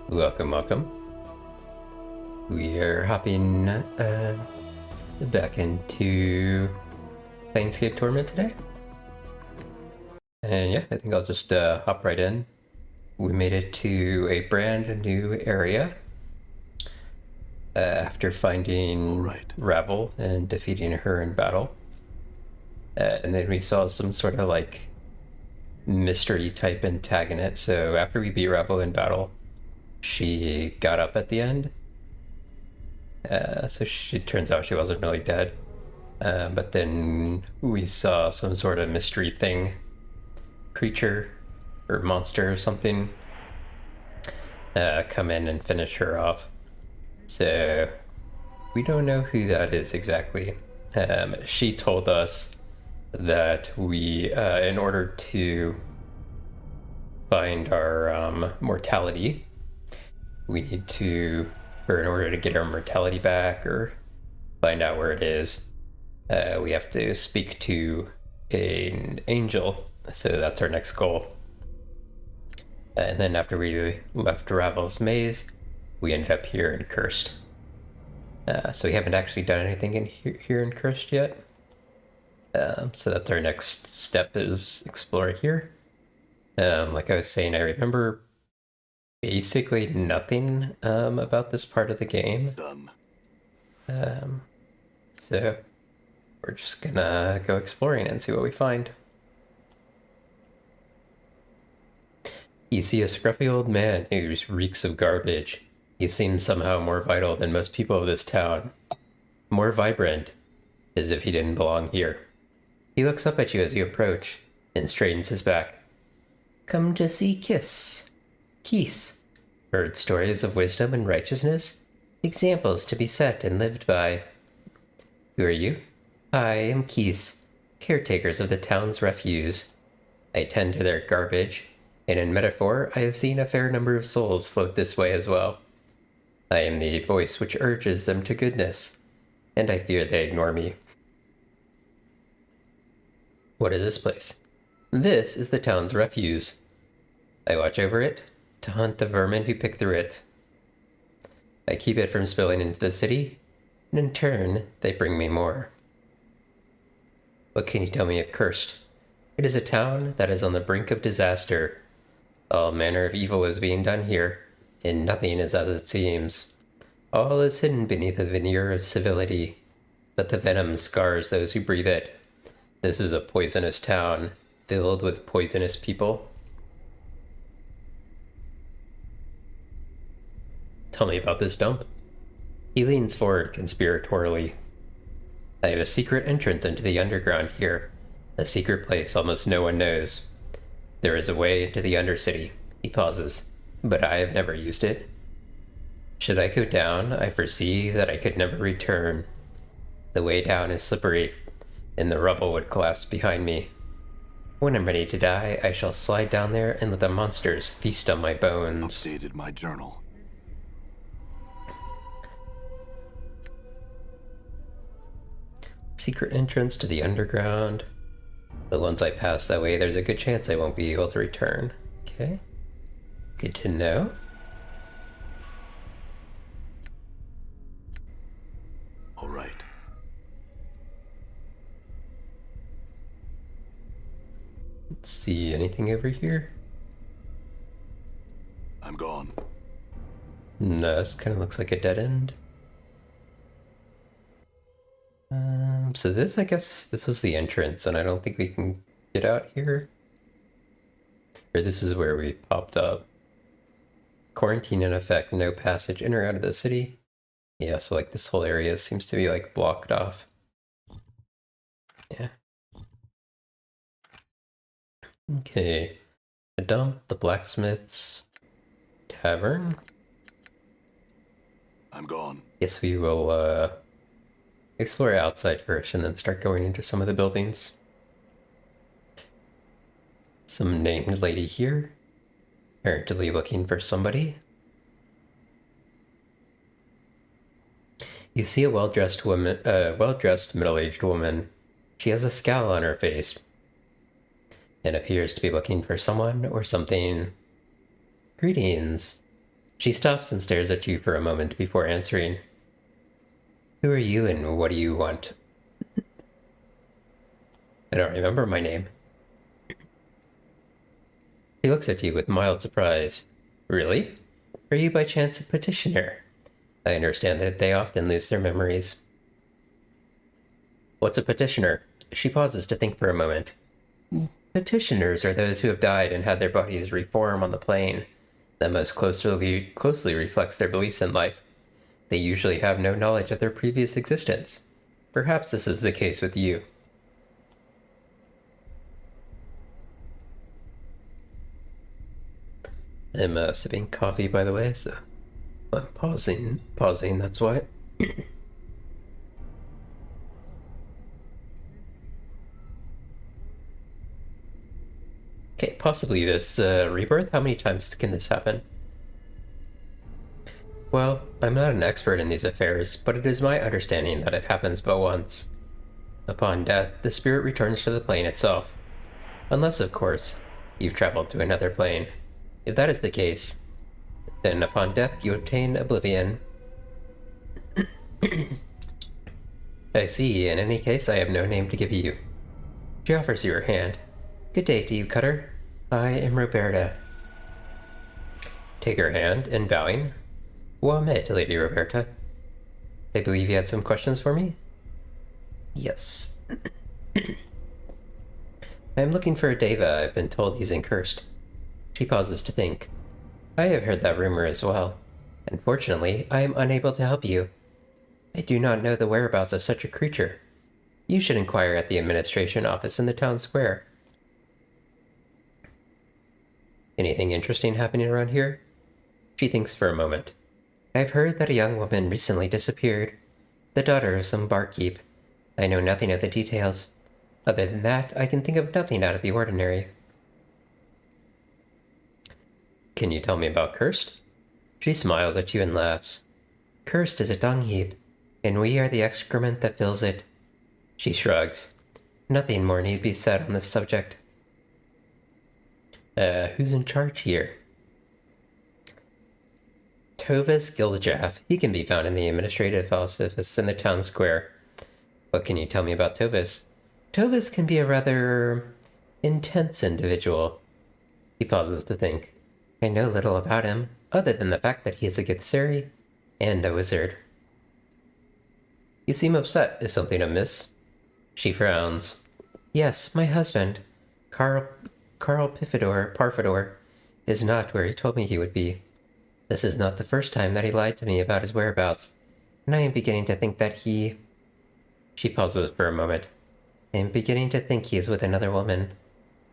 Welcome, welcome. We are hopping back into Planescape Torment today. And yeah, I think I'll just hop right in. We made it to a brand new area after finding Ravel and defeating her in battle. And then we saw some sort of like mystery type antagonist. So after we beat Ravel in battle, she got up at the end. So she turns out she wasn't really dead. But then we saw some sort of mystery thing, creature or monster or something, come in and finish her off. So we don't know who that is exactly. She told us that we, in order to find our mortality, we need to, or in order to get our mortality back or find out where it is, we have to speak to an angel. So that's our next goal. And then after we left Ravel's maze, we ended up here in Curst. So we haven't actually done anything in here in Curst yet. So that's our next step, is explore here. Like I was saying, I remember basically nothing about this part of the game. So we're just gonna go exploring and see what we find. You see a scruffy old man who reeks of garbage. He seems somehow more vital than most people of this town. More vibrant, as if he didn't belong here. He looks up at you as you approach and straightens his back. Come to see Keese. Heard stories of wisdom and righteousness? Examples to be set and lived by. Who are you? I am Keese, caretakers of the town's refuse. I tend to their garbage, and in metaphor, I have seen a fair number of souls float this way as well. I am the voice which urges them to goodness, and I fear they ignore me. What is this place? This is the town's refuse. I watch over it to hunt the vermin who pick through it. I keep it from spilling into the city, and in turn, they bring me more. What can you tell me of Curst? It is a town that is on the brink of disaster. All manner of evil is being done here, and nothing is as it seems. All is hidden beneath a veneer of civility, but the venom scars those who breathe it. This is a poisonous town, filled with poisonous people. Tell me about this dump. He leans forward conspiratorially. I have a secret entrance into the underground here, a secret place almost no one knows. There is a way into the Undercity. He pauses, but I have never used it. Should I go down, I foresee that I could never return. The way down is slippery, and the rubble would collapse behind me. When I'm ready to die, I shall slide down there and let the monsters feast on my bones. Updated my journal. Secret entrance to the underground. But once I pass that way, there's a good chance I won't be able to return. Okay. Good to know. All right. Let's see, anything over here? I'm gone. No, this kind of looks like a dead end. So this, I guess, this was the entrance, and I don't think we can get out here. Or this is where we popped up. Quarantine in effect, no passage in or out of the city. Yeah, so like this whole area seems to be like blocked off. Yeah. Okay. The dump, the blacksmith's tavern. I'm gone. Guess we will explore outside first and then start going into some of the buildings. Some named lady here, apparently looking for somebody. You see a well-dressed woman, well-dressed middle-aged woman. She has a scowl on her face and appears to be looking for someone or something. Greetings. She stops and stares at you for a moment before answering. Who are you and what do you want? I don't remember my name. He looks at you with mild surprise. Really? Are you by chance a petitioner? I understand that they often lose their memories. What's a petitioner? She pauses to think for a moment. Petitioners are those who have died and had their bodies reform on the plane that most closely reflects their beliefs in life. They usually have no knowledge of their previous existence. Perhaps this is the case with you. I'm sipping coffee, by the way, so I'm pausing, that's why. Okay, possibly this rebirth? How many times can this happen? Well, I'm not an expert in these affairs, but it is my understanding that it happens but once. Upon death, the spirit returns to the plane itself. Unless, of course, you've traveled to another plane. If that is the case, then upon death you obtain oblivion. I see. In any case, I have no name to give you. She offers you her hand. Good day to you, Cutter. I am Roberta. Take her hand, and bowing. Well met, Lady Roberta. I believe you had some questions for me? Yes. I'm looking for a Deva. I've been told he's in Curst. She pauses to think. I have heard that rumor as well. Unfortunately, I am unable to help you. I do not know the whereabouts of such a creature. You should inquire at the administration office in the town square. Anything interesting happening around here? She thinks for a moment. I've heard that a young woman recently disappeared, the daughter of some barkeep. I know nothing of the details. Other than that, I can think of nothing out of the ordinary. Can you tell me about Curst? She smiles at you and laughs. Curst is a dung heap, and we are the excrement that fills it. She shrugs. Nothing more need be said on this subject. Who's in charge here? Tovis Giljaff. He can be found in the administrative office in the town square. What can you tell me about Tovis? Tovis can be a rather intense individual. He pauses to think. I know little about him, other than the fact that he is a Githseri and a wizard. You seem upset. Is something amiss? She frowns. Yes, my husband, Carl Parfador, is not where he told me he would be. This is not the first time that he lied to me about his whereabouts, and I am beginning to think that he... She pauses for a moment. I am beginning to think he is with another woman.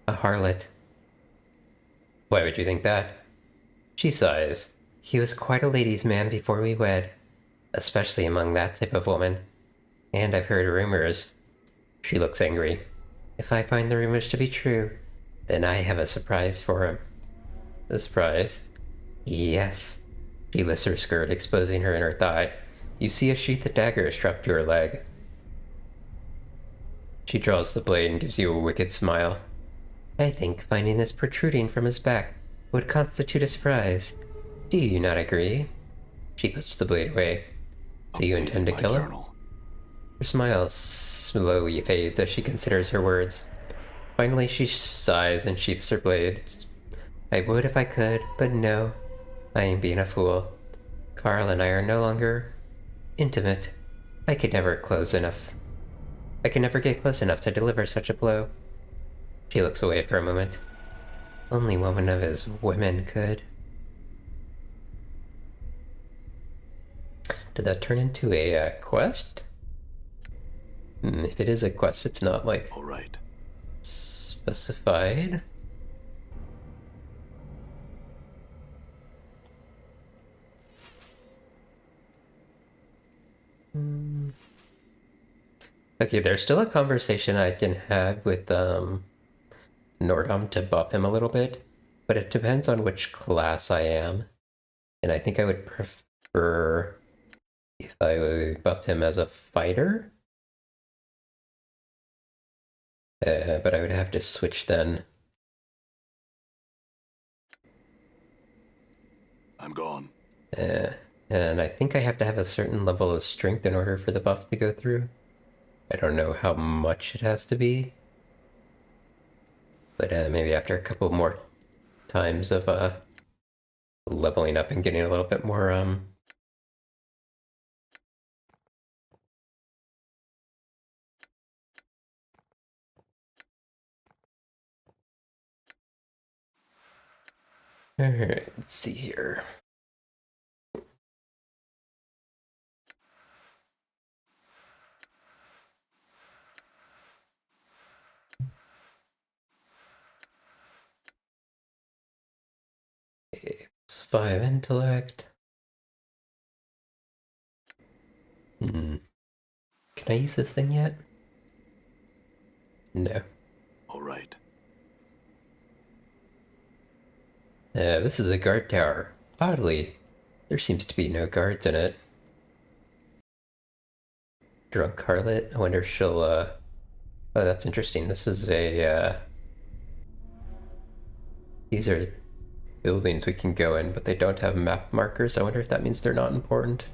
A harlot. Why would you think that? She sighs. He was quite a ladies' man before we wed, especially among that type of woman. And I've heard rumors. She looks angry. If I find the rumors to be true, then I have a surprise for him. A surprise? Yes. She lifts her skirt, exposing her inner thigh. You see a sheathed dagger strapped to her leg. She draws the blade and gives you a wicked smile. I think finding this protruding from his back would constitute a surprise. Do you not agree? She puts the blade away. So you intend to kill him? Her smile slowly fades as she considers her words. Finally, she sighs and sheaths her blade. I would if I could, but no. I am being a fool. Carl and I are no longer intimate. I could never get close enough to deliver such a blow. She looks away for a moment. Only one of his women could. Did that turn into a quest? If it is a quest, it's not like All right. specified. Okay, there's still a conversation I can have with Nordom to buff him a little bit, but it depends on which class I am. And I think I would prefer if I buffed him as a fighter. But I would have to switch then. I'm gone. And I think I have to have a certain level of strength in order for the buff to go through. I don't know how much it has to be. But maybe after a couple more times of leveling up and getting a little bit more Alright, let's see here. Okay, it's 5 intellect. Can I use this thing yet? No. All right. This is a guard tower. Oddly, there seems to be no guards in it. Drunk harlot. I wonder if she'll, Oh, that's interesting. This is a, These are buildings we can go in, but they don't have map markers. I wonder if that means they're not important.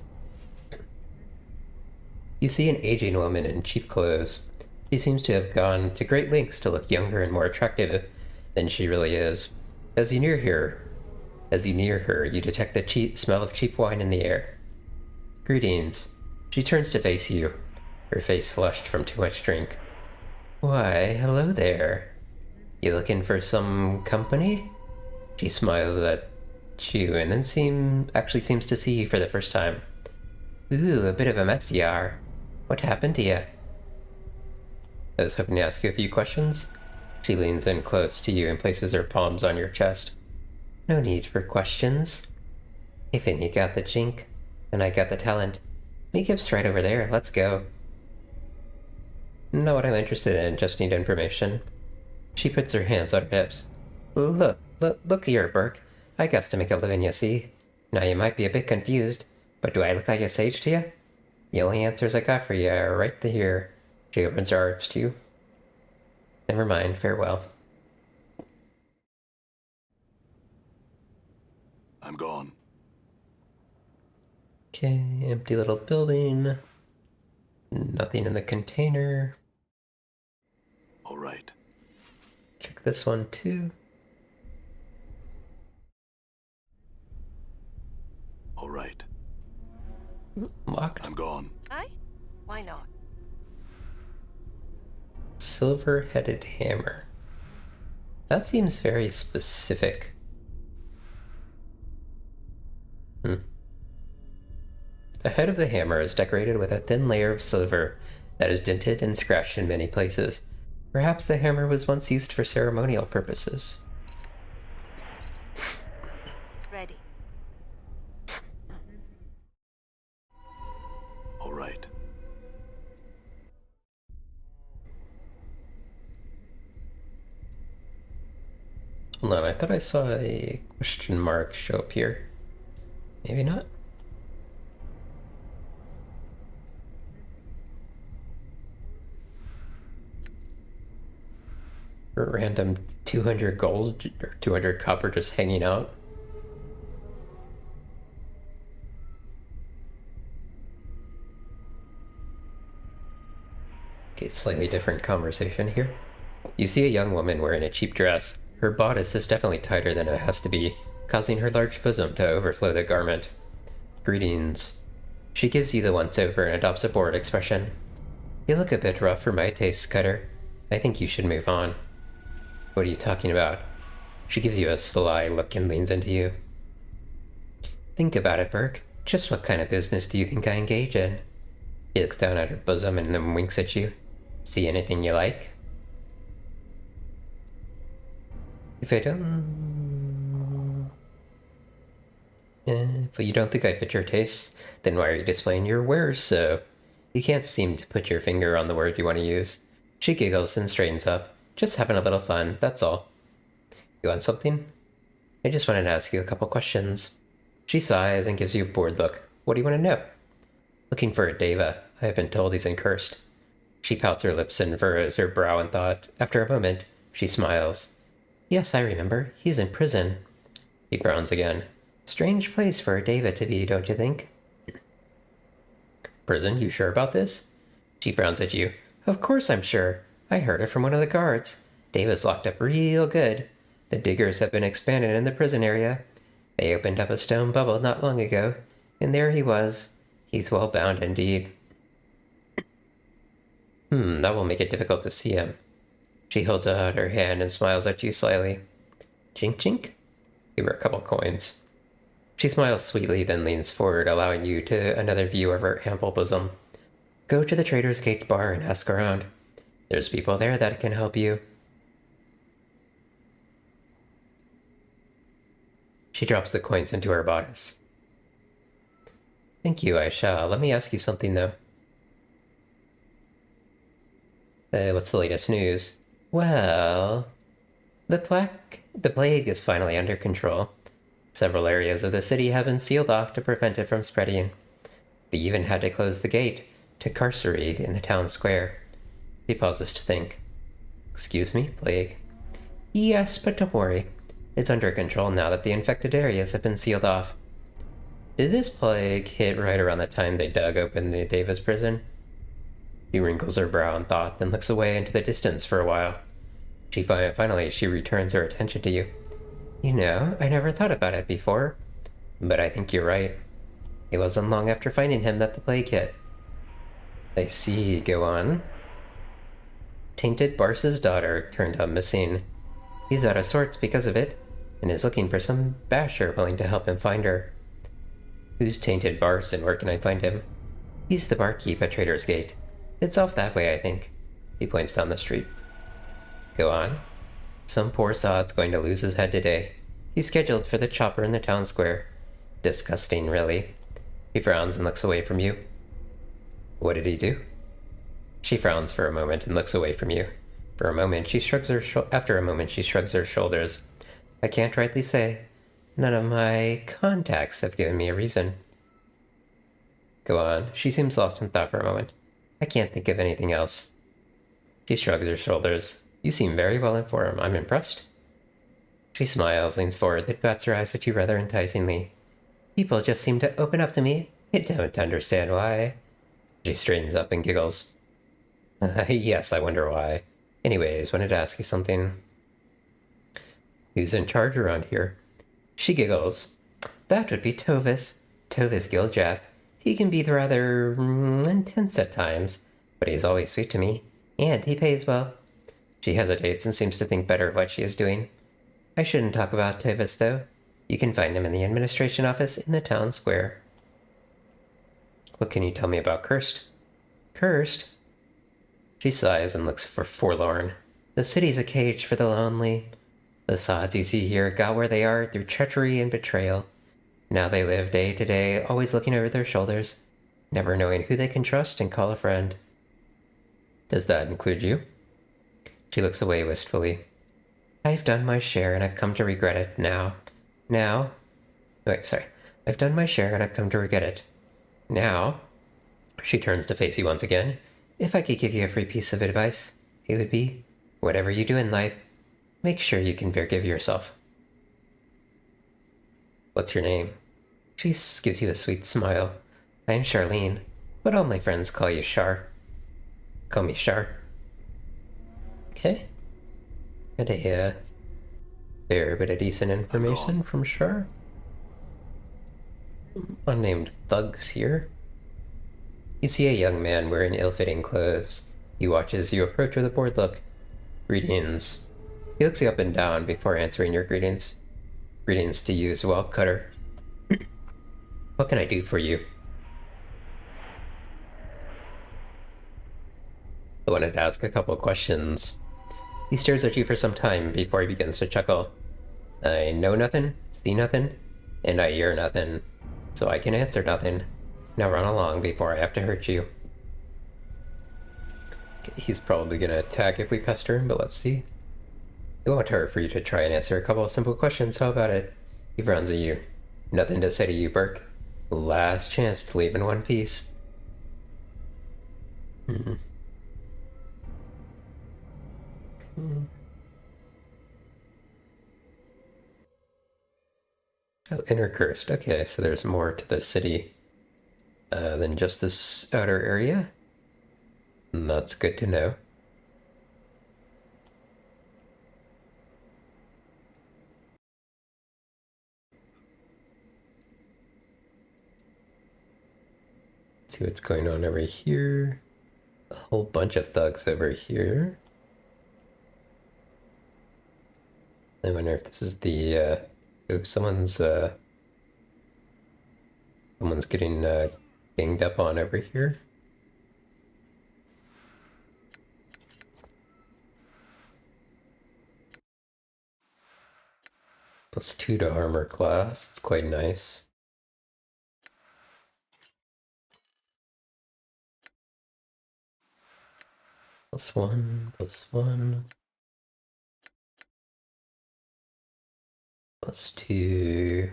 You see an aging woman in cheap clothes. She seems to have gone to great lengths to look younger and more attractive than she really is. As you near her, you detect the smell of cheap wine in the air. Greetings. She turns to face you, her face flushed from too much drink. Why, hello there. You looking for some company? She smiles at you and then seems to see you for the first time. Ooh, a bit of a mess you are. What happened to you? I was hoping to ask you a few questions. She leans in close to you and places her palms on your chest. No need for questions. If you got the chink, and I got the talent. Makeup's right over there, let's go. Not what I'm interested in, just need information. She puts her hands on her hips. Look here, Burke. I guess to make a living, you see. Now you might be a bit confused, but do I look like a sage to you? The only answers I got for you are right here. She opens her arms to you. Never mind, farewell. I'm gone. Okay, empty little building. Nothing in the container. All right. Check this one too. All right. Locked. I'm gone. Aye? Why not? Silver-headed hammer. That seems very specific. The head of the hammer is decorated with a thin layer of silver that is dented and scratched in many places. Perhaps the hammer was once used for ceremonial purposes. Ready. All right. Hold on, I thought I saw a question mark show up here. Maybe not. A random 200 gold or 200 copper just hanging out. Okay, slightly different conversation here. You see a young woman wearing a cheap dress. Her bodice is definitely tighter than it has to be, causing her large bosom to overflow the garment. Greetings. She gives you the once-over and adopts a bored expression. You look a bit rough for my taste, Cutter. I think you should move on. What are you talking about? She gives you a sly look and leans into you. Think about it, Burke. Just what kind of business do you think I engage in? He looks down at her bosom and then winks at you. See anything you like? If I don't... If you don't think I fit your tastes, then why are you displaying your wares so? You can't seem to put your finger on the word you want to use. She giggles and straightens up. Just having a little fun, that's all. You want something? I just wanted to ask you a couple questions. She sighs and gives you a bored look. What do you want to know? Looking for a Deva. I have been told he's in Curst. She pouts her lips and furrows her brow in thought. After a moment, she smiles. Yes, I remember. He's in prison. He frowns again. Strange place for David to be, don't you think? Prison, you sure about this? She frowns at you. Of course I'm sure. I heard it from one of the guards. David's locked up real good. The diggers have been expanded in the prison area. They opened up a stone bubble not long ago, and there he was. He's well bound indeed. That will make it difficult to see him. She holds out her hand and smiles at you slyly. Chink chink? Give her a couple coins. She smiles sweetly, then leans forward, allowing you to another view of her ample bosom. Go to the Trader's Gate bar and ask around. There's people there that can help you. She drops the coins into her bodice. Thank you, I shall. Let me ask you something, though. What's the latest news? Well, the plague is finally under control. Several areas of the city have been sealed off to prevent it from spreading. They even had to close the gate to carcery in the town square. He pauses to think. Excuse me, plague? Yes, but don't worry. It's under control now that the infected areas have been sealed off. Did this plague hit right around the time they dug open the Davis prison? She wrinkles her brow in thought, then looks away into the distance for a while. Finally, she returns her attention to you. You know, I never thought about it before, but I think you're right. It wasn't long after finding him that the plague hit. I see, go on. Tainted Bars's daughter turned up missing. He's out of sorts because of it, and is looking for some basher willing to help him find her. Who's Tainted Bars and where can I find him? He's the barkeep at Trader's Gate. It's off that way, I think. He points down the street. Go on. Some poor sod's going to lose his head today. He's scheduled for the chopper in the town square. Disgusting, really. He frowns and looks away from you. What did he do? She frowns for a moment and looks away from you. After a moment, she shrugs her shoulders. I can't rightly say. None of my contacts have given me a reason. Go on. She seems lost in thought for a moment. I can't think of anything else. She shrugs her shoulders. You seem very well informed. I'm impressed. She smiles, leans forward, then bats her eyes at you rather enticingly. People just seem to open up to me. I don't understand why. She straightens up and giggles. Yes, I wonder why. Anyways, wanted to ask you something. Who's in charge around here? She giggles. That would be Tovis. Tovis Giljaff. He can be rather intense at times, but he's always sweet to me, and he pays well. She hesitates and seems to think better of what she is doing. I shouldn't talk about Tovis, though. You can find him in the administration office in the town square. What can you tell me about Curst? Curst? She sighs and looks forlorn. The city's a cage for the lonely. The sods you see here got where they are through treachery and betrayal. Now they live day to day, always looking over their shoulders, never knowing who they can trust and call a friend. Does that include you? She looks away wistfully. I've done my share and I've come to regret it now. I've done my share and I've come to regret it. Now, she turns to face you once again. If I could give you a free piece of advice, it would be, whatever you do in life, make sure you can forgive yourself. What's your name? She gives you a sweet smile. I'm Charlene, but all my friends call you Char. Call me Char. Okay. Got a fair bit of decent information from Char. Unnamed thugs here. You see a young man wearing ill-fitting clothes. He watches you approach with a bored look. Greetings. He looks you up and down before answering your greetings. Greetings to you as well, Cutter. What can I do for you? I wanted to ask a couple questions. He stares at you for some time before he begins to chuckle. I know nothing, see nothing, and I hear nothing, so I can answer nothing. Now run along before I have to hurt you. He's probably gonna attack if we pester him, but let's see. It won't hurt for you to try and answer a couple of simple questions. How about it? He frowns at you. Nothing to say to you, Burke. Last chance to leave in one piece. Oh, inner Curst. Okay, so there's more to the city than just this outer area. And that's good to know. See what's going on over here. A whole bunch of thugs over here. I wonder if this is the if someone's getting ganged up on over here. +2 to armor class. It's quite nice. +1, +1. +2.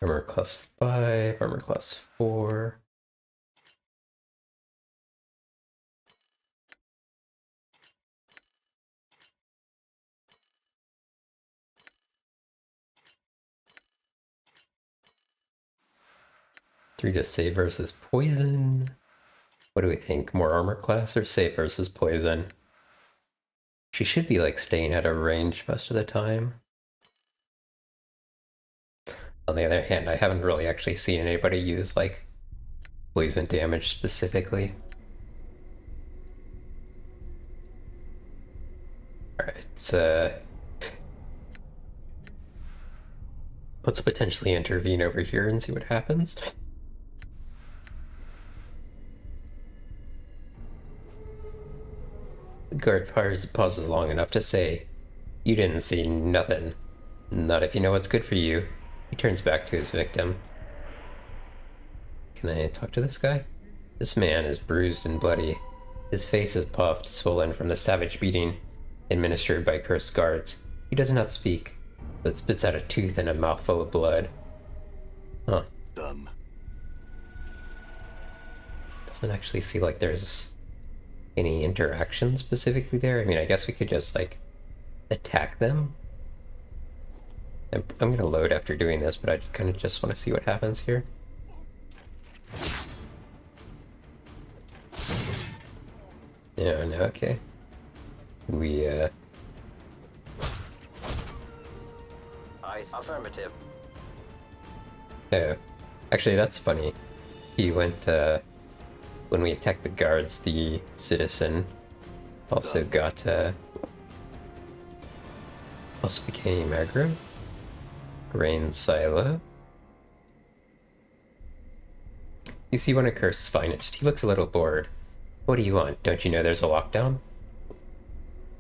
Armor class 5, armor class 4. Three to save versus poison. What do we think? More armor class or save versus poison? She should be like staying out of range most of the time. On the other hand, I haven't really actually seen anybody use like poison damage specifically. Alright, so let's potentially intervene over here and see what happens. The guard pauses long enough to say, "You didn't see nothing. Not if you know what's good for you." He turns back to his victim. Can I talk to this guy? This man is bruised and bloody. His face is puffed, swollen from the savage beating administered by Curst guards. He does not speak, but spits out a tooth and a mouthful of blood. Huh. Done. Doesn't actually see like there's any interaction specifically there. I mean, I guess we could just like attack them. I'm gonna load after doing this, but I kind of just want to see what happens here. Yeah, no, okay. We, Affirmative. Oh, actually, that's funny. He went, when we attacked the guards, the citizen also got, also became aggro. Grain silo. You see one of Curst's finest. He looks a little bored. What do you want? Don't you know there's a lockdown?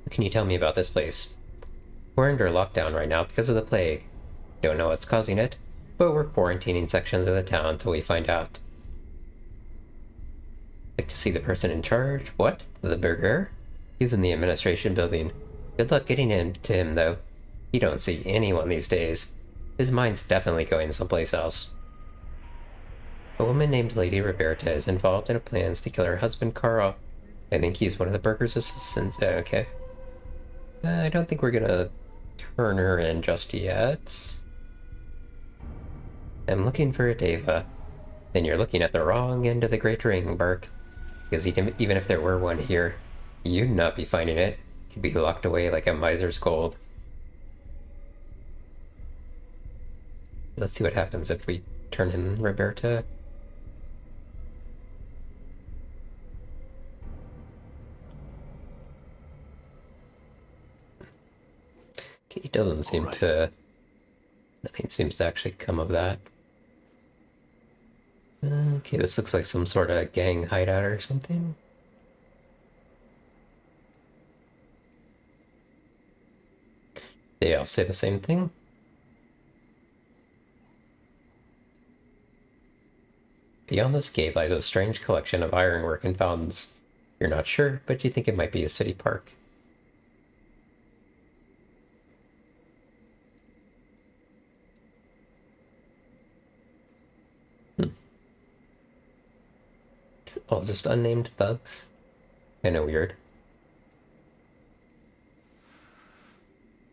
What can you tell me about this place? We're under lockdown right now because of the plague. Don't know what's causing it, but we're quarantining sections of the town till we find out. Like to see the person in charge? What? The burgher? He's in the administration building. Good luck getting to him, though. You don't see anyone these days. His mind's definitely going someplace else. A woman named Lady Roberta is involved in plans to kill her husband, Carl. I think he's one of the burgher's assistants. Oh, okay. I don't think we're gonna turn her in just yet. I'm looking for a Deva. Then you're looking at the wrong end of the Great Ring, Burke. Because even if there were one here, you'd not be finding it. You'd be locked away like a miser's gold. Let's see what happens if we turn in Roberta. Okay, it doesn't seem to... Nothing seems to actually come of that. Okay, this looks like some sort of gang hideout or something. They all say the same thing. Beyond this gate lies a strange collection of ironwork and fountains. You're not sure, but you think it might be a city park. All just unnamed thugs. Kinda weird.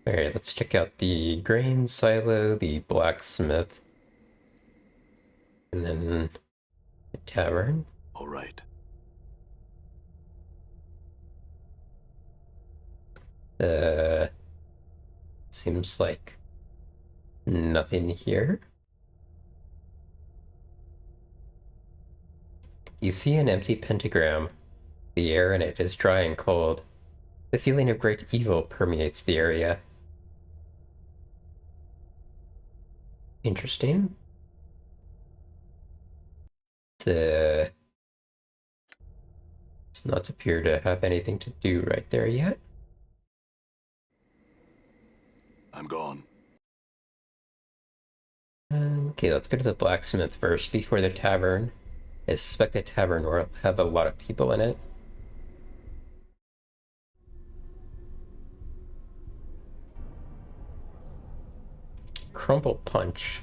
Alright, let's check out the grain silo, the blacksmith, and then the tavern. All right. Seems like nothing here. You see an empty pentagram. The air in it is dry and cold. The feeling of great evil permeates the area. Interesting. Does not appear to have anything to do right there yet. I'm gone. Okay, let's go to the blacksmith first before the tavern. I suspect the tavern will have a lot of people in it. Crumble punch.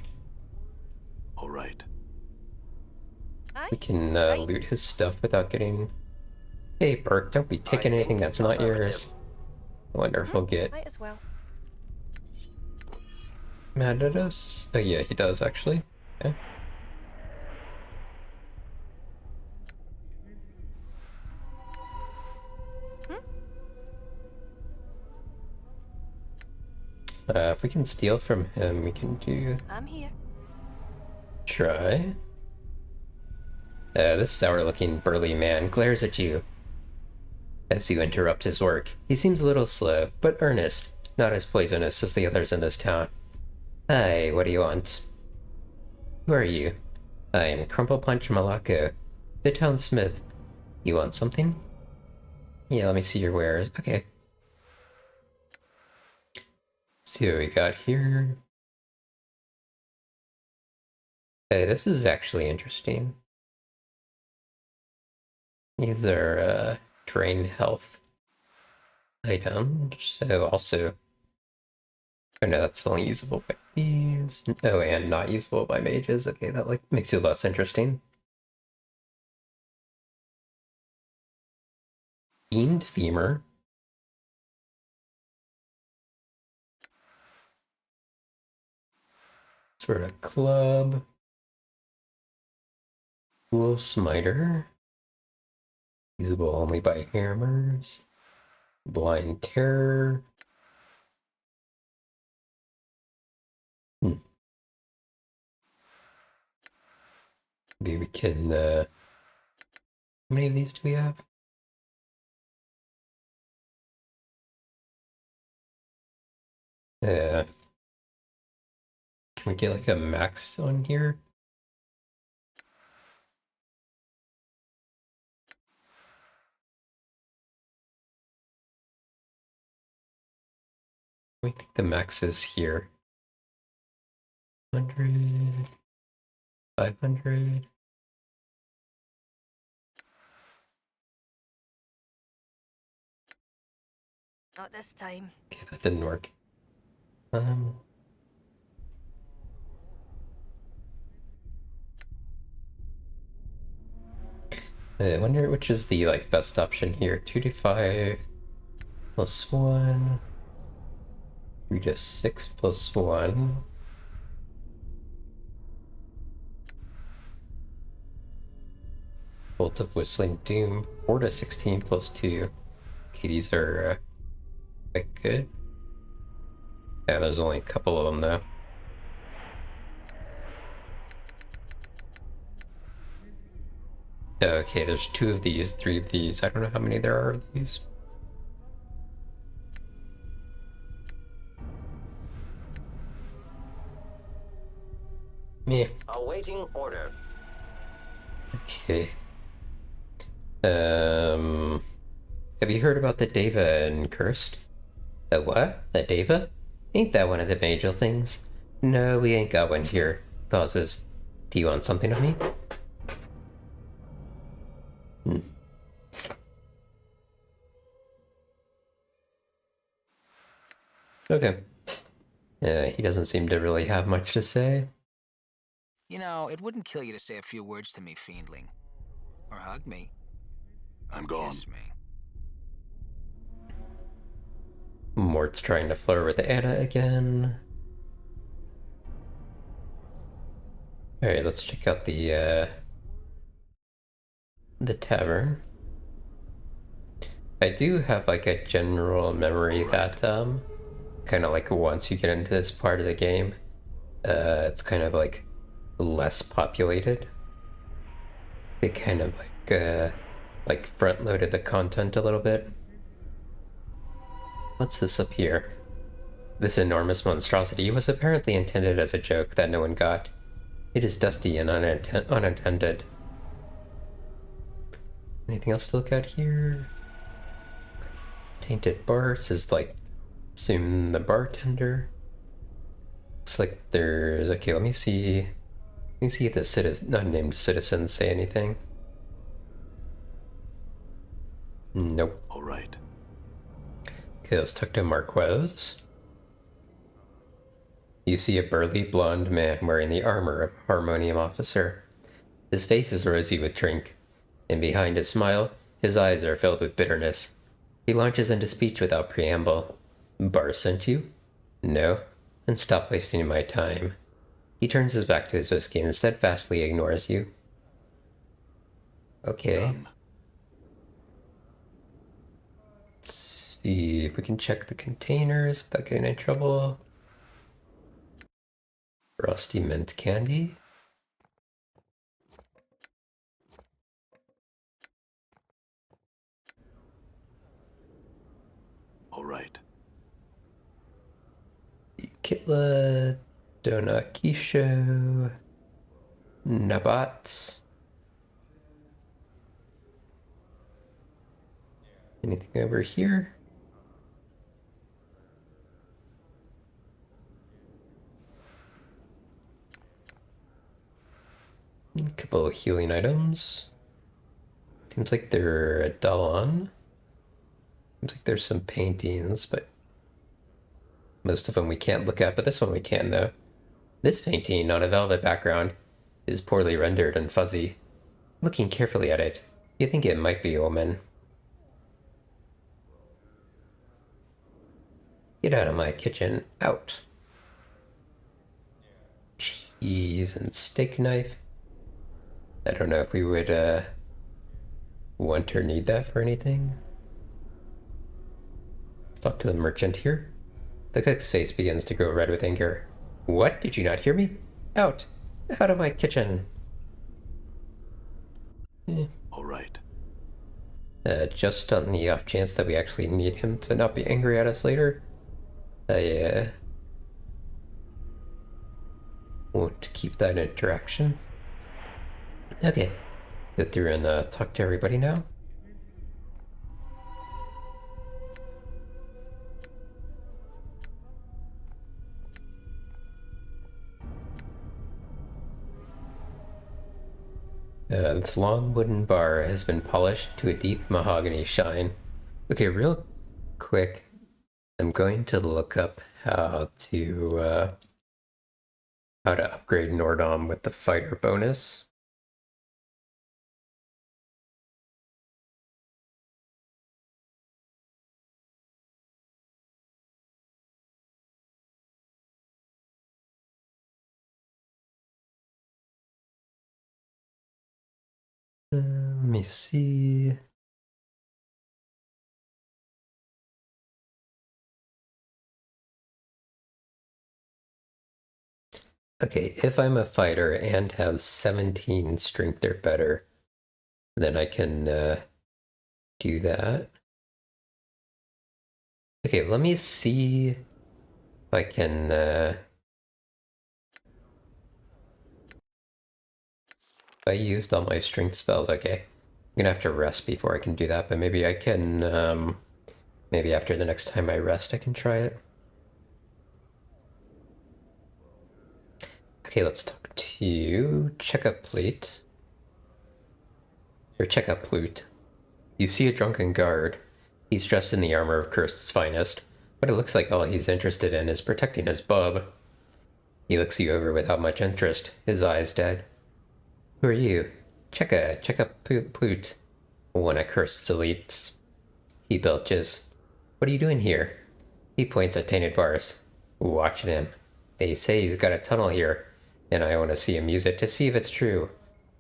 All right. We can loot his stuff without getting... Hey, Burke, don't be taking anything that's not yours. I wonder if he'll get Might as well. mad at us. Oh yeah, he does actually. Okay. If we can steal from him, we can do... I'm here. Try. This sour-looking burly man glares at you as you interrupt his work. He seems a little slow, but earnest, not as poisonous as the others in this town. Hi, what do you want? Who are you? I am Crumple Punch Malako, the town smith. You want something? Yeah, let me see your wares. Okay. Let's see what we got here. Hey, this is actually interesting. These are drain health items, so also... Oh no, that's only usable by these. Oh, and not usable by mages. Okay, that like makes it less interesting. Fiend femur. Sort of club. Cool smiter. Usable only by hammers. Blind terror. Maybe we can, how many of these do we have? Can we get like a max on here? I think the max is here. 100, 500. Not this time. Okay, that didn't work. I wonder which is the like best option here. 2 to 5 plus 1. 3 to 6 plus 1. Bolt of Whistling Doom. 4 to 16 plus 2. Okay, these are quite good. Yeah, there's only a couple of them though. Okay, there's 2 of these, 3 of these. I don't know how many there are of these. Yeah. Awaiting order. Okay. Have you heard about the Deva in Curst? The what? The Deva? Ain't that one of the major things? No, we ain't got one here. Pauses. Do you want something of me? Okay. He doesn't seem to really have much to say. You know, it wouldn't kill you to say a few words to me, fiendling. Or hug me. I'm gone. Kiss me. Mort's trying to flirt with Anna again. Alright, let's check out the tavern. I do have like a general memory that kind of like once you get into this part of the game, it's kind of like less populated. They kind of like front loaded the content a little bit. What's this up here? This enormous monstrosity was apparently intended as a joke that no one got. It is dusty and unattended. Anything else to look at here? Tainted bar says like, assume the bartender. Looks like there's, okay, let me see if the unnamed citizens say anything. Nope. All right. Okay, let's talk to Marquez. You see a burly blonde man wearing the armor of a harmonium officer. His face is rosy with drink, and behind his smile, his eyes are filled with bitterness. He launches into speech without preamble. Bar sent you? No? Then stop wasting my time. He turns his back to his whiskey and steadfastly ignores you. Okay. Done. Let's see if we can check the containers without getting in trouble. Rusty mint candy. All right. Kitla, Donut Kisho, Nabats. Anything over here? A couple of healing items. Seems like they're a Dalan. Seems like there's some paintings, but most of them we can't look at, but this one we can, though. This painting, on a velvet background, is poorly rendered and fuzzy. Looking carefully at it, you think it might be a woman. Get out of my kitchen. Out. Cheese and steak knife. I don't know if we would, want or need that for anything. Talk to the merchant here. The cook's face begins to grow red with anger. What? Did you not hear me? Out! Out of my kitchen! All right. Just on the off chance that we actually need him to not be angry at us later, I won't keep that interaction. Okay, go through and talk to everybody now. This long wooden bar has been polished to a deep mahogany shine. Okay, real quick, I'm going to look up how to upgrade Nordom with the fighter bonus. Let me see. Okay, if I'm a fighter and have 17 strength or better, then I can do that. Okay, let me see if I can I used all my strength spells. Okay, I'm gonna have to rest before I can do that, but maybe I can maybe after the next time I rest I can try it. Okay, let's talk to you. Check up plate. Or check up plute. You see a drunken guard. He's dressed in the armor of Curst's finest, but it looks like all he's interested in is protecting his bub. He looks you over without much interest, his eyes dead. Who are you? Check up plute. One of Curst's elites. He belches. What are you doing here? He points at Tainted Bars. Watching him. They say he's got a tunnel here, and I want to see him use it to see if it's true.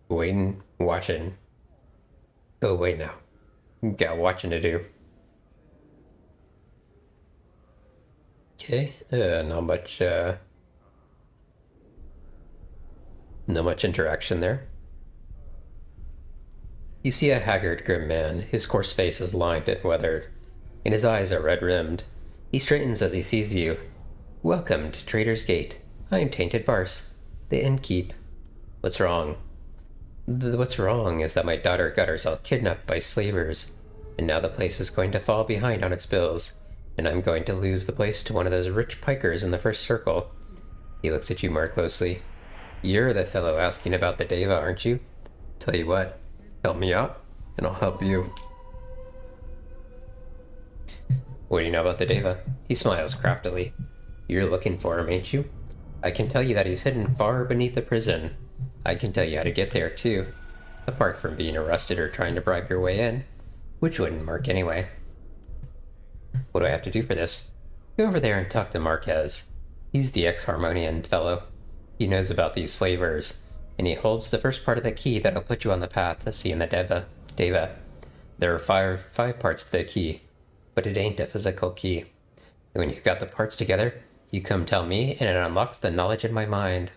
Waiting, watching. Oh, wait now. Got watching to do. Okay, not much interaction there. You see a haggard, grim man. His coarse face is lined and weathered, and his eyes are red-rimmed. He straightens as he sees you. Welcome to Trader's Gate. I'm Tainted Bars, the innkeep. What's wrong? What's wrong is that my daughter got herself kidnapped by slavers, and now the place is going to fall behind on its bills, and I'm going to lose the place to one of those rich pikers in the first circle. He looks at you more closely. You're the fellow asking about the Deva, aren't you? Tell you what, help me out, and I'll help you. What do you know about the Deva? He smiles craftily. You're looking for him, ain't you? I can tell you that he's hidden far beneath the prison. I can tell you how to get there, too. Apart from being arrested or trying to bribe your way in. Which wouldn't work anyway. What do I have to do for this? Go over there and talk to Marquez. He's the ex-Harmonian fellow. He knows about these slavers, and he holds the first part of the key that'll put you on the path to seeing the Deva. There are five parts to the key, but it ain't a physical key. And when you've got the parts together, you come tell me, and it unlocks the knowledge in my mind.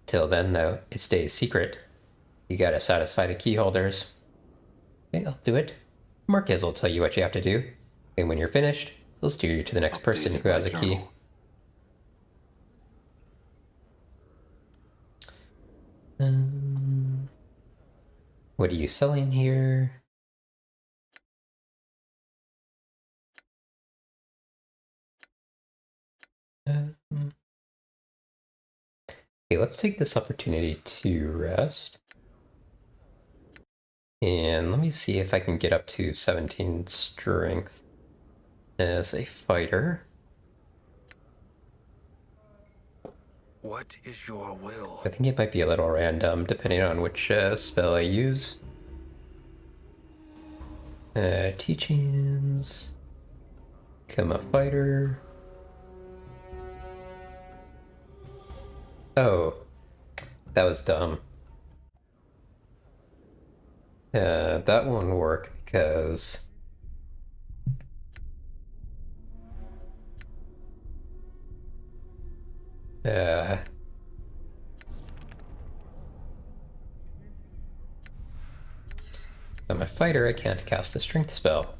Till then, though, it stays secret. You gotta satisfy the key holders. Okay, I'll do it. Marquez will tell you what you have to do, and when you're finished, he'll steer you to the next person who has a key. What are you selling here? Okay, let's take this opportunity to rest. And let me see if I can get up to 17 strength as a fighter. What is your will? I think it might be a little random depending on which spell I use. Teachings. Become a fighter. Oh, that was dumb. That won't work because I'm a fighter, I can't cast the strength spell.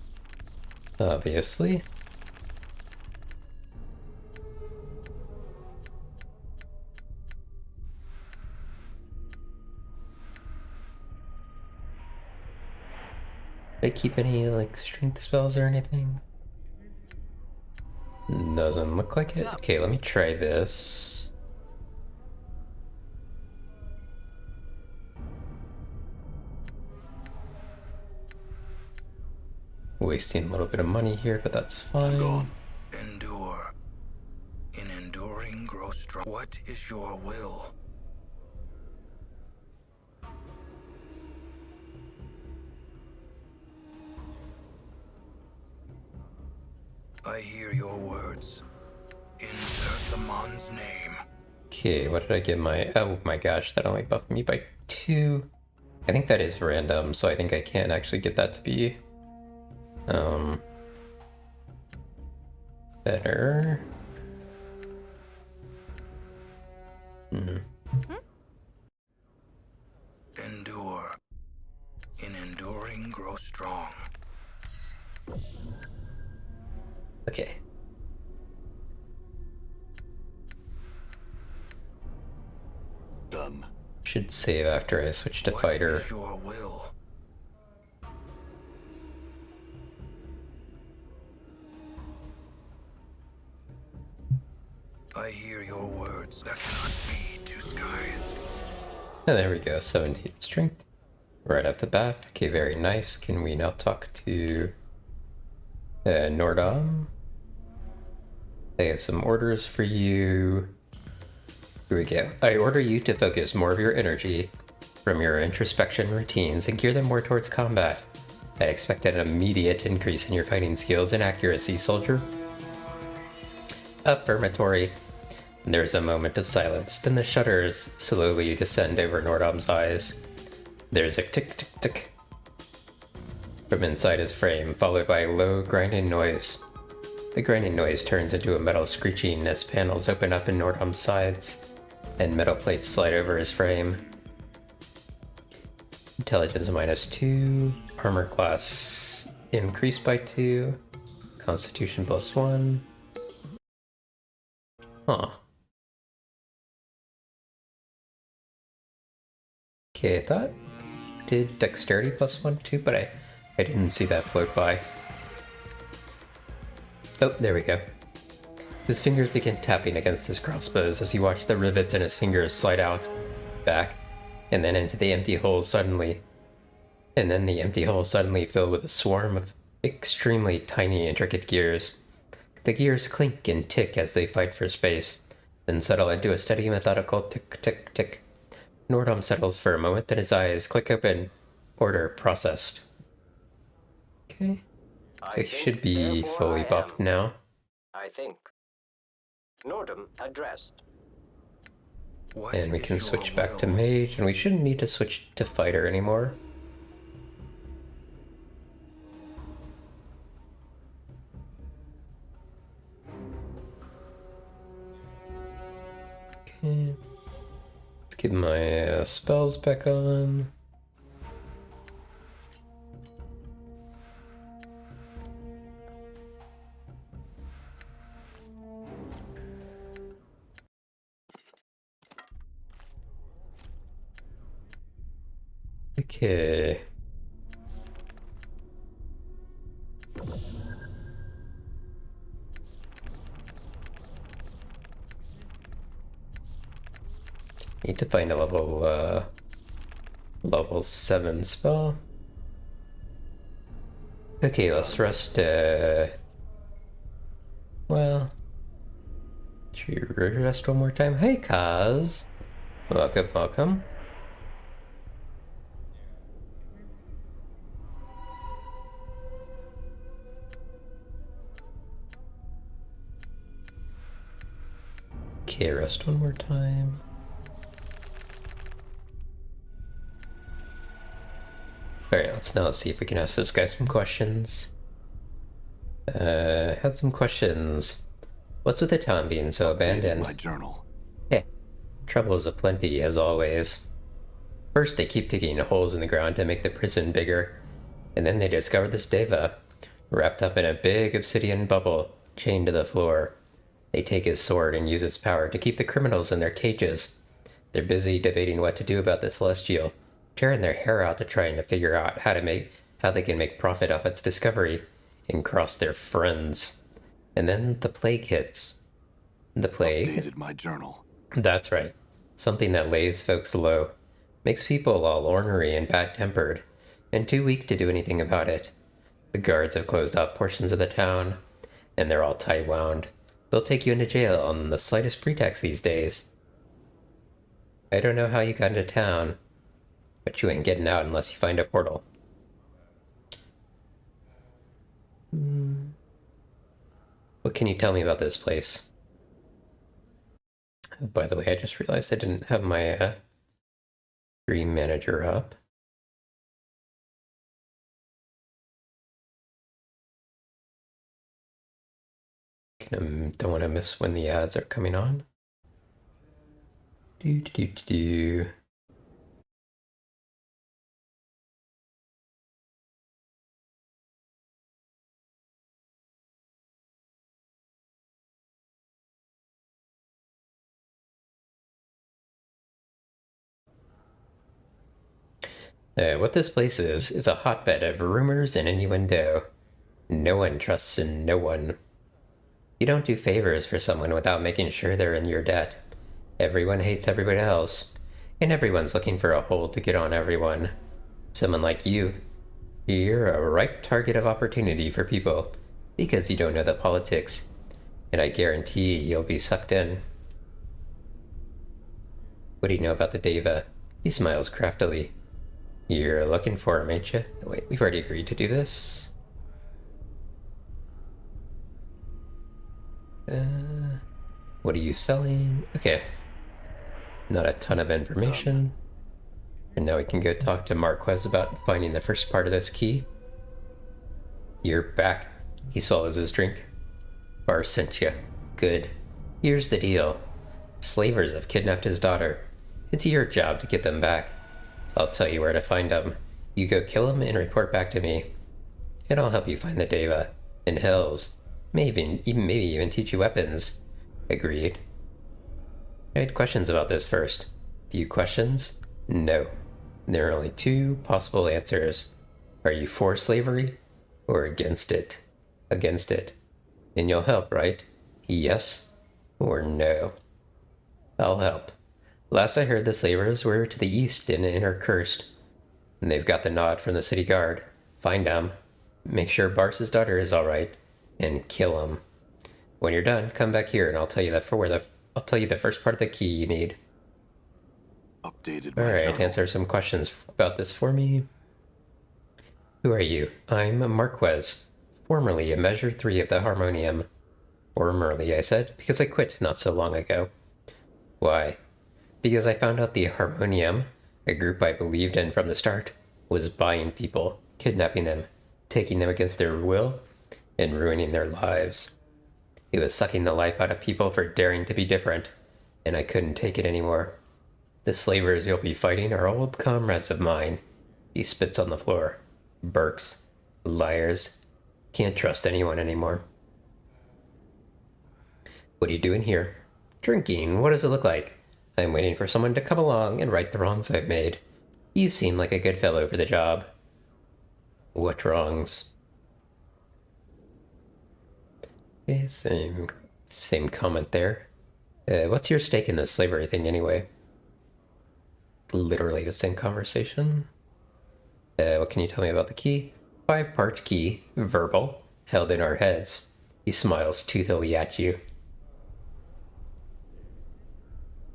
Obviously. Did I keep any, like, strength spells or anything? Doesn't look like it. Okay, let me try this. Wasting a little bit of money here, but that's fine. Gone. Endure. In enduring, grow strong. What is your will? I hear your words. Insert the Mon's name. Okay, what did I get my... Oh my gosh, that only buffed me by 2. I think that is random, so I think I can't actually get that to be... better. Endure. In enduring, grow strong. Okay. Done. Should save after I switch to What fighter. is your will? I hear your words that cannot be to skies. And there we go, 17 strength. Right off the bat. Okay, very nice. Can we now talk to Nordom? I have some orders for you. Here we go. I order you to focus more of your energy from your introspection routines and gear them more towards combat. I expect an immediate increase in your fighting skills and accuracy, soldier. affirmatory. There's a moment of silence, then the shutters slowly descend over Nordom's eyes. There's a tick tick tick from inside his frame, followed by a low grinding noise. The grinding noise turns into a metal screeching as panels open up in Nordom's sides, and metal plates slide over his frame. Intelligence -2, armor class increased by 2, constitution +1. Huh. Okay, I thought did dexterity +1 too, but I didn't see that float by. Oh, there we go. His fingers begin tapping against his crossbows as he watched the rivets in his fingers slide out, back, and then into the empty hole suddenly. And then the empty hole suddenly filled with a swarm of extremely tiny, intricate gears. The gears clink and tick as they fight for space, then settle into a steady, methodical tick, tick, tick. Nordom settles for a moment, then his eyes click open. Order processed. Okay. So he should be fully buffed now. I think. Nordom addressed. And we can switch back to mage, and we shouldn't need to switch to fighter anymore. Okay. Let's get my spells back on. Okay. Need to find a level 7 spell. Okay, let's rest, well, should we rest one more time? Hey, Kaz! Welcome, welcome. Okay, rest one more time. Alright, let's now see if we can ask this guy some questions. Had some questions. What's with the town being so abandoned? My journal. Heh, troubles aplenty as always. First they keep digging holes in the ground to make the prison bigger, and then they discover this deva, wrapped up in a big obsidian bubble, chained to the floor. They take his sword and use its power to keep the criminals in their cages. They're busy debating what to do about the Celestial, tearing their hair out to trying to figure out how they can make profit off its discovery and cross their friends. And then the plague hits. The plague? Updated my journal. That's right. Something that lays folks low, makes people all ornery and bad-tempered, and too weak to do anything about it. The guards have closed off portions of the town, and they're all tie-wound. They'll take you into jail on the slightest pretext these days. I don't know how you got into town, but you ain't getting out unless you find a portal. What can you tell me about this place? By the way, I just realized I didn't have my dream manager up. Don't want to miss when the ads are coming on. What this place is a hotbed of rumors and innuendo. No one trusts in no one. You don't do favors for someone without making sure they're in your debt. Everyone hates everybody else, and everyone's looking for a hold to get on everyone. Someone like you, you're a ripe target of opportunity for people, because you don't know the politics, and I guarantee you'll be sucked in. What do you know about the Deva? He smiles craftily. You're looking for him, ain't you? Wait, we've already agreed to do this. What are you selling? Okay. Not a ton of information. And now we can go talk to Marquez about finding the first part of this key. You're back. He swallows his drink. Bar sent you. Good. Here's the deal. Slavers have kidnapped his daughter. It's your job to get them back. I'll tell you where to find them. You go kill them and report back to me. And I'll help you find the Deva. In Hells. Maybe even teach you weapons. Agreed. I had questions about this first. Few questions? No. There are only two possible answers. Are you for slavery? Or against it? Against it. Then you'll help, right? Yes or no? I'll help. Last I heard, the slavers were to the east in Inner Curst. And they've got the nod from the city guard. Find them. Make sure Bars's daughter is alright. And kill him. When you're done, come back here and I'll tell you the first part of the key you need. Updated. Alright, answer some questions about this for me. Who are you? I'm Marquez, formerly a Measure 3 of the Harmonium. Formerly, I said, because I quit not so long ago. Why? Because I found out the Harmonium, a group I believed in from the start, was buying people, kidnapping them, taking them against their will, and ruining their lives. It was sucking the life out of people for daring to be different, and I couldn't take it anymore. The slavers you'll be fighting are old comrades of mine. He spits on the floor. Burks. Liars. Can't trust anyone anymore. What are you doing here? Drinking. What does it look like? I'm waiting for someone to come along and right the wrongs I've made. You seem like a good fellow for the job. What wrongs? Okay, same comment there. What's your stake in this slavery thing anyway? Literally the same conversation. What can you tell me about the key? 5-part key, verbal, held in our heads. He smiles toothily at you.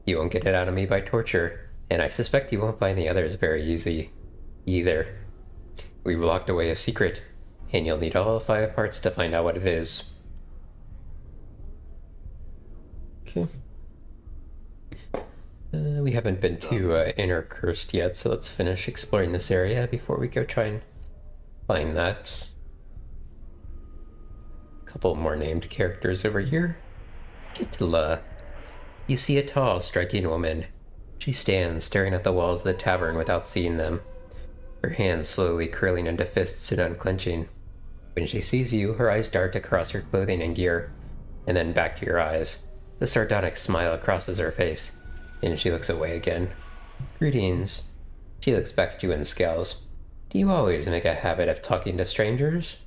You won't get it out of me by torture, and I suspect you won't find the others very easy either. We've locked away a secret, and you'll need all 5 parts to find out what it is. Okay. We haven't been to Inner Curst yet, so let's finish exploring this area before we go try and find that. Couple more named characters over here. Kitla. You see a tall, striking woman. She stands staring at the walls of the tavern without seeing them, her hands slowly curling into fists and unclenching. When she sees you, her eyes dart across her clothing and gear, and then back to your eyes. The sardonic smile crosses her face, and she looks away again. Greetings. She looks back at you and scowls. Do you always make a habit of talking to strangers?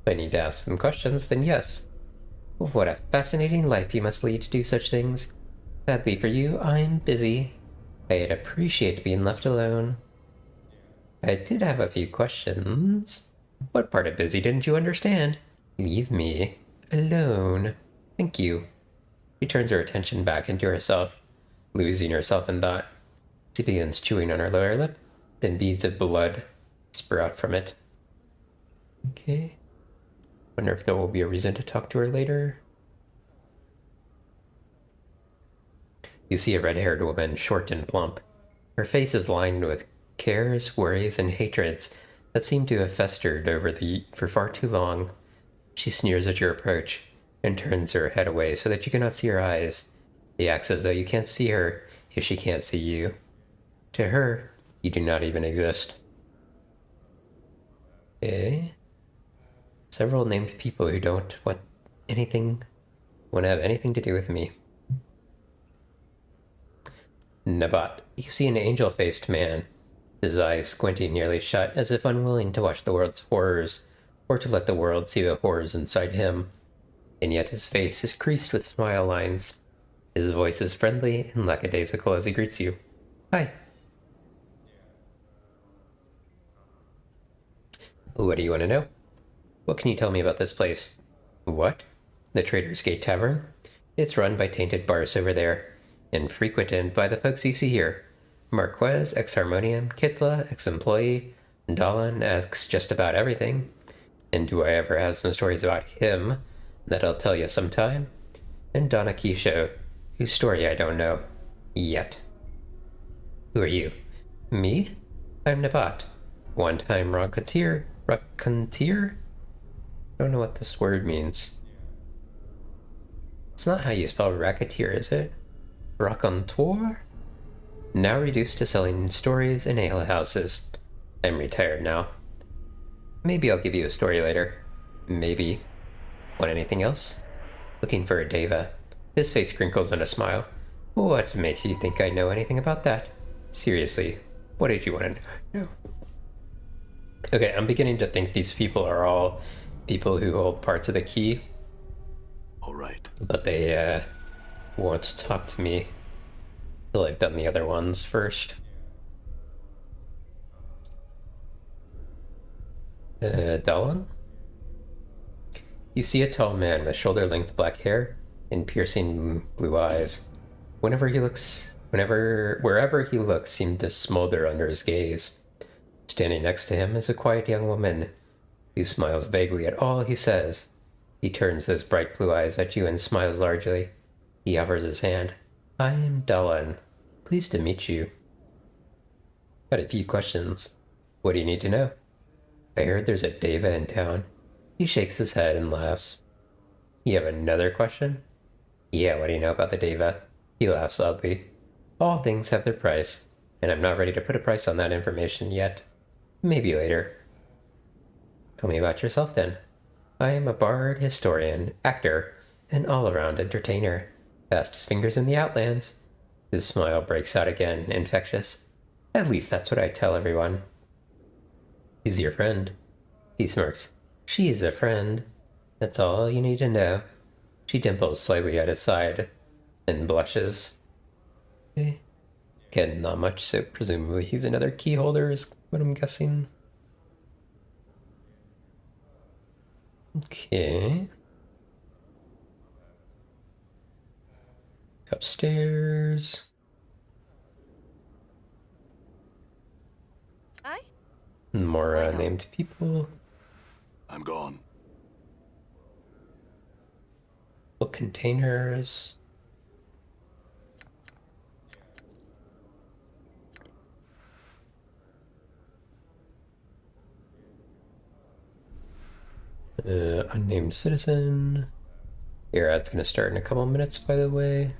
If I need to ask them questions, then yes. What a fascinating life you must lead to do such things. Sadly for you, I'm busy. I'd appreciate being left alone. I did have a few questions. What part of busy didn't you understand? Leave me alone. Thank you. She turns her attention back into herself, losing herself in thought. She begins chewing on her lower lip, then beads of blood sprout from it. Okay. Wonder if there will be a reason to talk to her later. You see a red-haired woman, short and plump. Her face is lined with cares, worries, and hatreds that seem to have festered for far too long. She sneers at your approach and turns her head away so that you cannot see her eyes. She acts as though you can't see her if she can't see you. To her, you do not even exist. Several named people who don't want to have anything to do with me. Nabat, you see an angel-faced man, his eyes squinting nearly shut as if unwilling to watch the world's horrors, or to let the world see the horrors inside him. And yet his face is creased with smile lines. His voice is friendly and lackadaisical as he greets you. Hi. What do you want to know? What can you tell me about this place? What? The Trader's Gate Tavern? It's run by tainted bars over there, and frequented by the folks you see here. Marquez, ex-Harmonium, Kitla, ex-employee, Dahlin asks just about everything. And do I ever have some stories about him that I'll tell you sometime? and Donna Keisho, whose story I don't know yet. Who are you? Me? I'm Nabat, one-time rocketeer. Rocketeer? Don't know what this word means. It's not how you spell racketeer, is it? Raconteur? Now reduced to selling stories in alehouses. I'm retired now. Maybe I'll give you a story later. Maybe. Want anything else? Looking for a Deva. His face crinkles in a smile. What makes you think I know anything about that? Seriously, what did you want to know? Okay, I'm beginning to think these people are all people who hold parts of the key. All right. But they won't talk to me till I've done the other ones first. Dalan? You see a tall man with shoulder-length black hair and piercing blue eyes. Wherever he looks seemed to smolder under his gaze. Standing next to him is a quiet young woman who smiles vaguely at all he says. He turns those bright blue eyes at you and smiles largely. He offers his hand. I am Dalan. Pleased to meet you. Got a few questions. What do you need to know? I heard there's a Deva in town. He shakes his head and laughs. You have another question? Yeah, what do you know about the Deva? He laughs oddly. All things have their price, and I'm not ready to put a price on that information yet. Maybe later. Tell me about yourself then. I am a bard, historian, actor, and all-around entertainer. Fastest fingers in the Outlands. His smile breaks out again, infectious. At least that's what I tell everyone. Is your friend? He smirks. She's a friend. That's all you need to know. She dimples slightly at his side and blushes. Again, not much, so presumably he's another key holder is what I'm guessing. Okay. Upstairs. Aye? More named people. I'm gone. What containers? Unnamed citizen. Your ad's gonna start in a couple minutes, by the way.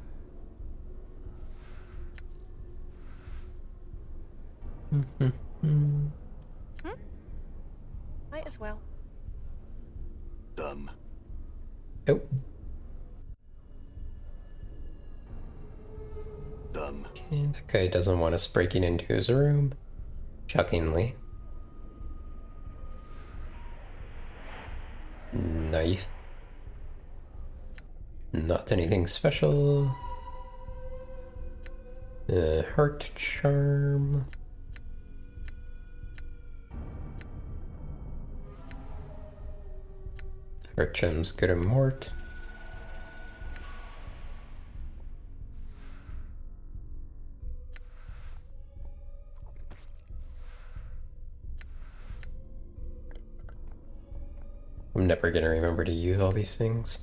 Might as well. Done. Oh. Done. Okay, that guy doesn't want us breaking into his room. Shockingly. Knife. Not anything special. Heart charm. Heart charm's good at Mort. I'm never gonna remember to use all these things.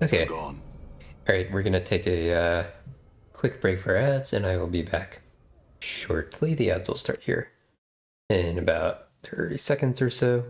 Okay. I'm gone. Alright, we're gonna take a quick break for ads, and I will be back shortly. The ads will start here in about 30 seconds or so.